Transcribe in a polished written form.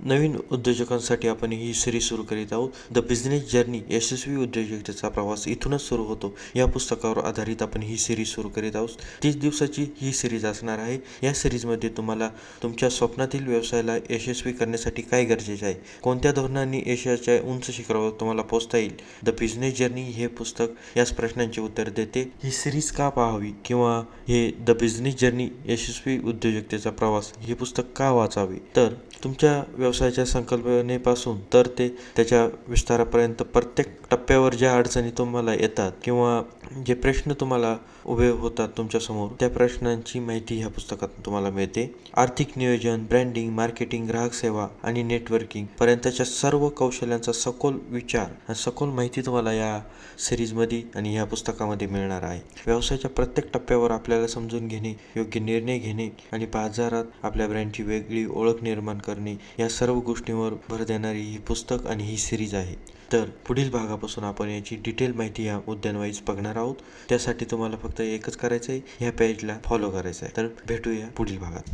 नवीन उद्योजकांसाठी आपण ही सिरीज सुरू करीत आहोत. द बिझनेस जर्नी, यशस्वी उद्योजकतेचा प्रवास इथूनच सुरू होतो. या पुस्तकावर आधारित आपण ही सिरीज सुरू करीत आहोत. 30 दिवसाची ही सिरीज असणार आहे. या सिरीजमध्ये तुम्हाला तुमच्या स्वप्नातील व्यवसायाला यशस्वी करण्यासाठी काय गरजेचे आहे, कोणत्या धोरणांनी यशाच्या उंच शिखरावर तुम्हाला पोहोचता येईल. द बिझनेस जर्नी हे पुस्तक याच प्रश्नांचे उत्तर देते. ही सिरीज का पाहावी किंवा हे द बिझनेस जर्नी, यशस्वी उद्योजकतेचा प्रवास हे पुस्तक का वाचावे, तर तुमच्या व्यवसायाच्या संकल्पनेपासून तर ते त्याच्या विस्तारापर्यंत प्रत्येक टप्प्यावर ज्या अडचणी तुम्हाला येतात किंवा जे प्रश्न तुम्हाला उभे होतात तुमच्यासमोर, त्या प्रश्नांची माहिती ह्या पुस्तकातून तुम्हाला मिळते. आर्थिक नियोजन, ब्रँडिंग, मार्केटिंग, ग्राहक सेवा आणि नेटवर्किंग पर्यंतच्या सर्व कौशल्यांचा सखोल विचार आणि सखोल माहिती तुम्हाला या सिरीजमध्ये आणि या पुस्तकामध्ये मिळणार आहे. व्यवसायाच्या प्रत्येक टप्प्यावर आपल्याला समजून घेणे, योग्य निर्णय घेणे आणि बाजारात आपल्या ब्रँडची वेगळी ओळख निर्माण करणे, या सर्व गोष्टींवर भर देणारी ही पुस्तक आणि ही सिरीज आहे. तर पुढील भागापासून आपण याची डिटेल माहिती या मुद्द्यांवाईज बघणार आहोत. त्यासाठी तुम्हाला फक्त एकच करायचं आहे, ह्या पेजला फॉलो करायचं आहे. तर भेटूया पुढील भागात.